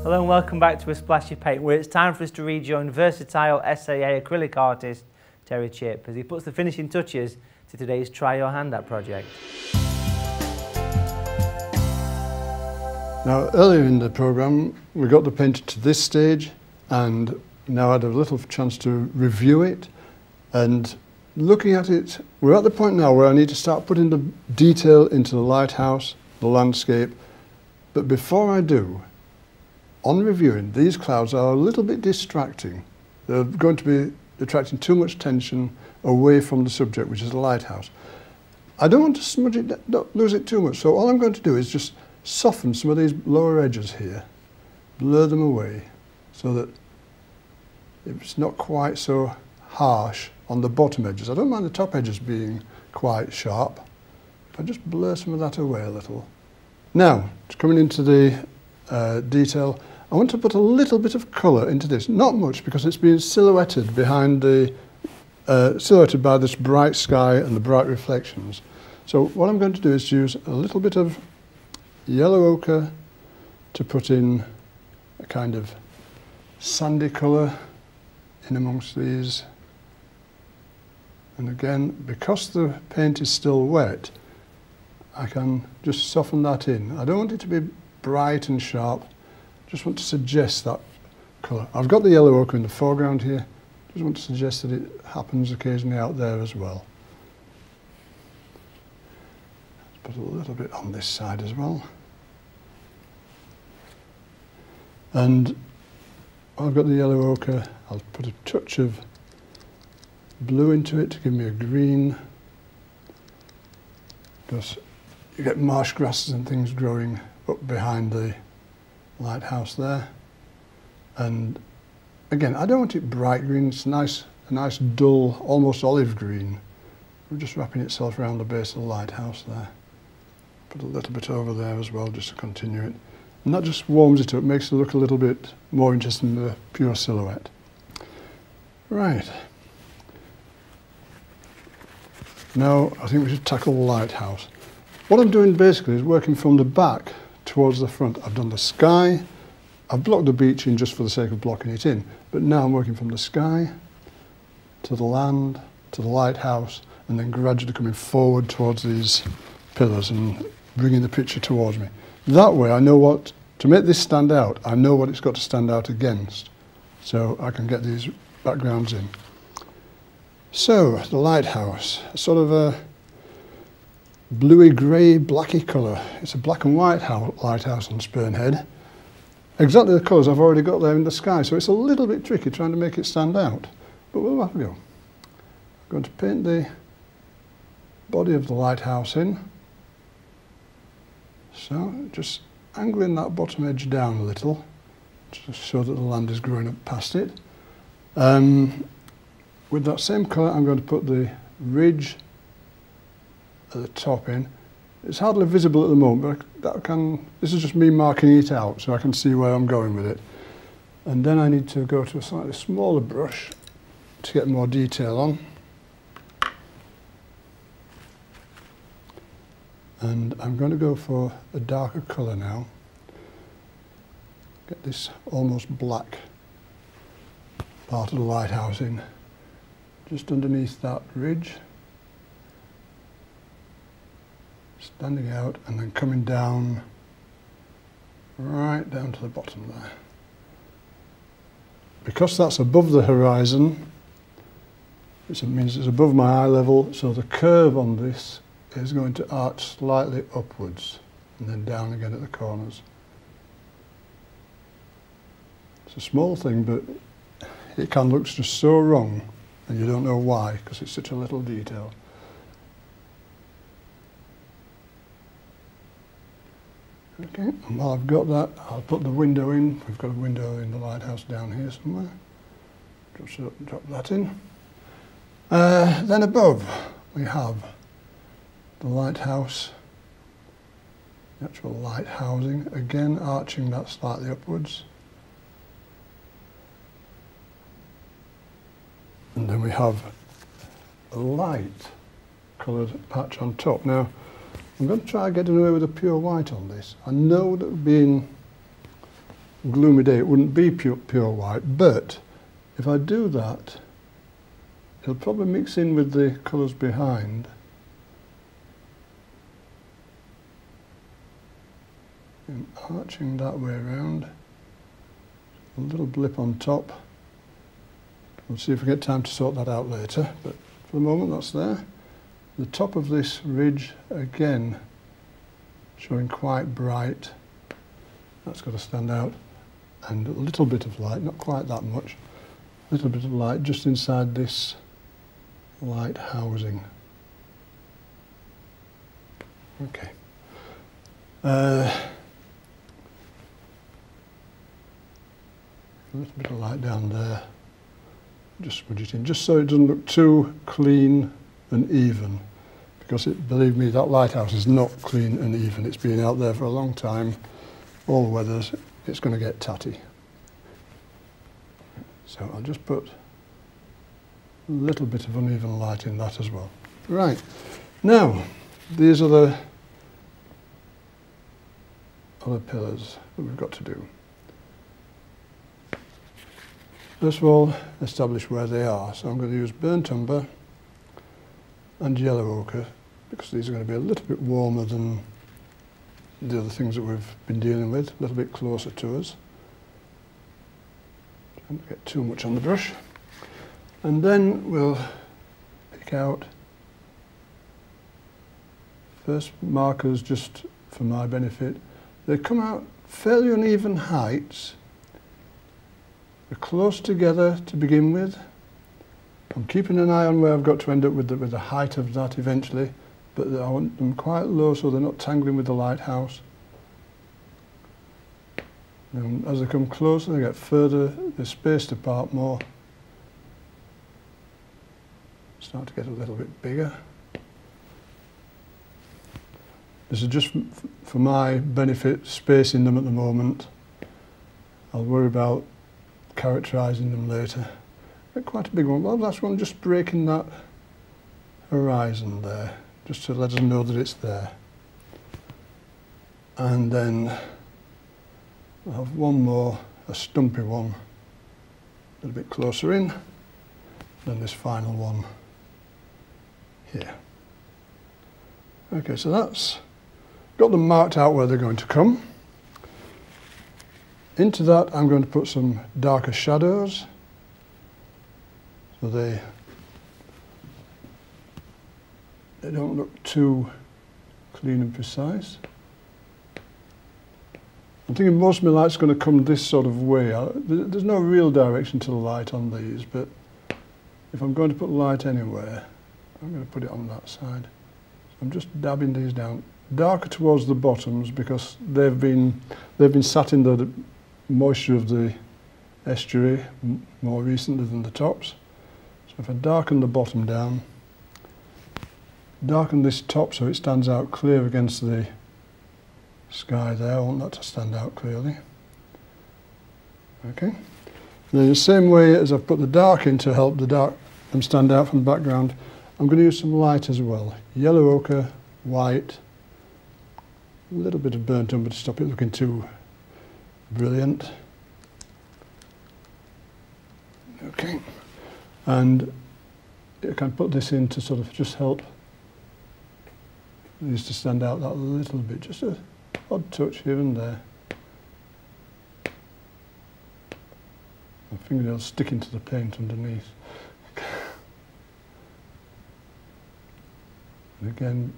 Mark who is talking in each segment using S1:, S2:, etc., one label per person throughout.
S1: Hello and welcome back to A Splash of Paint, where it's time for us to rejoin versatile SAA acrylic artist Terry Chipp as he puts the finishing touches to today's Try Your Hand At project.
S2: Now, earlier in the programme we got the painting to this stage, and now I had a little chance to review it, and looking at it, we're at the point now where I need to start putting the detail into the lighthouse, the landscape, but before I do, on reviewing, these clouds are a little bit distracting. They're going to be attracting too much attention away from the subject, which is the lighthouse. I don't want to smudge it, don't lose it too much, so all I'm going to do is just soften some of these lower edges here, blur them away, so that it's not quite so harsh on the bottom edges. I don't mind the top edges being quite sharp. If I just blur some of that away a little. Now, coming into the detail, I want to put a little bit of colour into this. Not much, because it's being silhouetted behind the silhouetted by this bright sky and the bright reflections. So what I'm going to do is use a little bit of yellow ochre to put in a kind of sandy colour in amongst these. And again, because the paint is still wet, I can just soften that in. I don't want it to be bright and sharp, just want to suggest that colour. I've got the yellow ochre in the foreground here, just want to suggest that it happens occasionally out there as well. Let's put a little bit on this side as well. And I've got the yellow ochre, I'll put a touch of blue into it to give me a green, because you get marsh grasses and things growing up behind the lighthouse there. And again, I don't want it bright green, it's a nice dull, almost olive green. We're just wrapping itself around the base of the lighthouse there. Put a little bit over there as well, just to continue it. And that just warms it up, makes it look a little bit more interesting than the pure silhouette. Right. Now, I think we should tackle the lighthouse. What I'm doing basically is working from the back towards the front. I've done the sky, I've blocked the beach in just for the sake of blocking it in, but now I'm working from the sky to the land, to the lighthouse, and then gradually coming forward towards these pillars and bringing the picture towards me. That way I know what, to make this stand out, I know what it's got to stand out against, so I can get these backgrounds in. So, the lighthouse, sort of a bluey, grey, blacky colour. It's a black and white lighthouse on Spurn Head. Exactly the colours I've already got there in the sky, so it's a little bit tricky trying to make it stand out. But we'll have a go. I'm going to paint the body of the lighthouse in. So, just angling that bottom edge down a little, just so that the land is growing up past it. With that same colour, I'm going to put the ridge at the top in. It's hardly visible at the moment, but this is just me marking it out so I can see where I'm going with it. And then I need to go to a slightly smaller brush to get more detail on. And I'm going to go for a darker colour now. Get this almost black part of the lighthouse in, just underneath that ridge, standing out and then coming down, right down to the bottom there. Because that's above the horizon, it means it's above my eye level, so the curve on this is going to arch slightly upwards and then down again at the corners. It's a small thing, but it can look just so wrong and you don't know why, because it's such a little detail. Okay, and while I've got that, I'll put the window in. We've got a window in the lighthouse down here somewhere. Just drop that in. Then above we have the lighthouse, the actual light housing, again arching that slightly upwards. And then we have a light coloured patch on top. Now, I'm going to try getting away with a pure white on this. I know that being gloomy day, it wouldn't be pure white, but if I do that, it'll probably mix in with the colours behind. And arching that way around, a little blip on top. We'll see if we get time to sort that out later, but for the moment that's there. The top of this ridge again showing quite bright, that's got to stand out, and a little bit of light, not quite that much, a little bit of light just inside this light housing. Okay. A little bit of light down there, just smudge it in, just so it doesn't look too clean and even, because believe me, that lighthouse is not clean and even. It's been out there for a long time, all the weathers, it's going to get tatty. So I'll just put a little bit of uneven light in that as well. Right, now these are the other pillars that we've got to do. First of all, establish where they are. So I'm going to use burnt umber and yellow ochre, because these are going to be a little bit warmer than the other things that we've been dealing with, a little bit closer to us. Don't get too much on the brush. And then we'll pick out first markers just for my benefit. They come out fairly uneven heights. They're close together to begin with. I'm keeping an eye on where I've got to end up with the height of that eventually, but I want them quite low so they're not tangling with the lighthouse. And as they come closer, they get further, they're spaced apart more. Start to get a little bit bigger. This is just for my benefit, spacing them at the moment. I'll worry about characterising them later. Quite a big one. Well, that's one just breaking that horizon there, just to let us know that it's there. And then I'll have one more, a stumpy one, a little bit closer in, than this final one here. Okay, so that's got them marked out where they're going to come. Into that I'm going to put some darker shadows, so they don't look too clean and precise. I'm thinking most of my light's going to come this sort of way. There's no real direction to the light on these, but if I'm going to put light anywhere, I'm going to put it on that side. So I'm just dabbing these down, darker towards the bottoms, because they've been sat in the moisture of the estuary more recently than the tops. So if I darken the bottom down, darken this top so it stands out clear against the sky there. I want that to stand out clearly. Okay. And in the same way as I've put the dark in to help the dark them stand out from the background, I'm going to use some light as well. Yellow ochre, white, a little bit of burnt umber to stop it looking too brilliant. Okay. And I can put this in to sort of just help these to stand out that little bit, just a odd touch here and there. My fingernails sticking to the paint underneath. And again,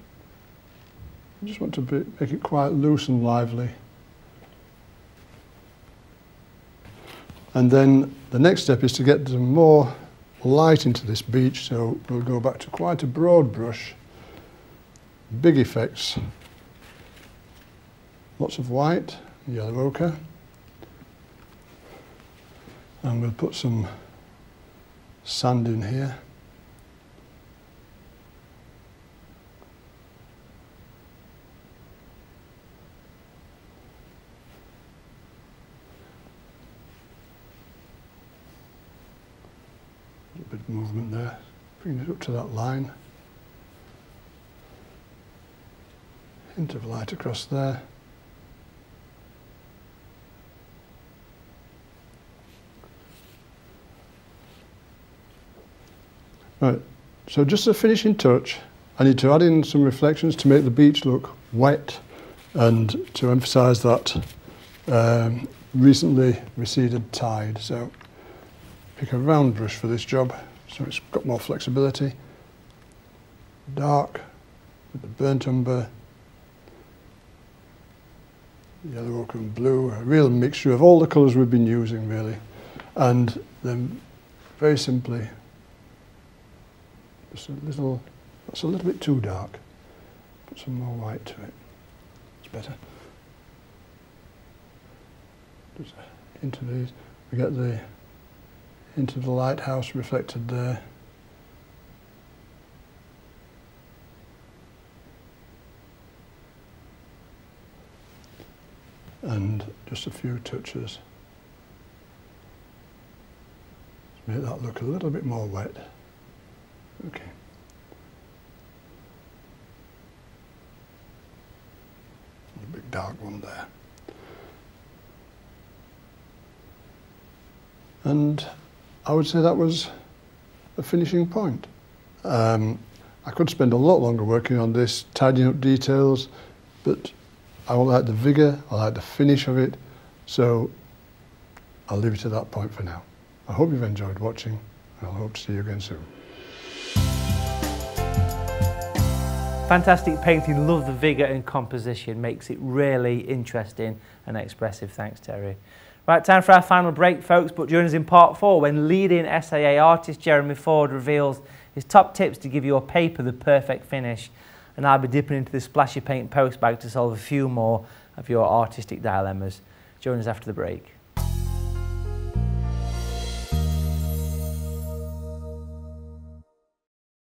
S2: I just want to make it quite loose and lively. And then the next step is to get some more light into this beach, so we'll go back to quite a broad brush, big effects, lots of white, yellow ochre, and we'll put some sand in here. A bit of movement there, bring it up to that line. Hint of light across there. Right, so just a finishing touch, I need to add in some reflections to make the beach look wet and to emphasise that recently receded tide. So pick a round brush for this job so it's got more flexibility. Dark with the burnt umber, yellow, ochre and blue, a real mixture of all the colours we've been using really. And then very simply, just a little, that's a little bit too dark. Put some more white to it. It's better. Just into these, we get the into the lighthouse reflected there. And just a few touches to make that look a little bit more wet. Okay. A big dark one there. And I would say that was a finishing point. I could spend a lot longer working on this, tidying up details, but I like the vigour, I like the finish of it, so I'll leave it at that point for now. I hope you've enjoyed watching, and I hope to see you again soon.
S1: Fantastic painting, love the vigour and composition, makes it really interesting and expressive. Thanks, Terry. Right, time for our final break, folks, but join us in part 4 when leading SAA artist Jeremy Ford reveals his top tips to give your paper the perfect finish. And I'll be dipping into the splashy paint post bag to solve a few more of your artistic dilemmas. Join us after the break.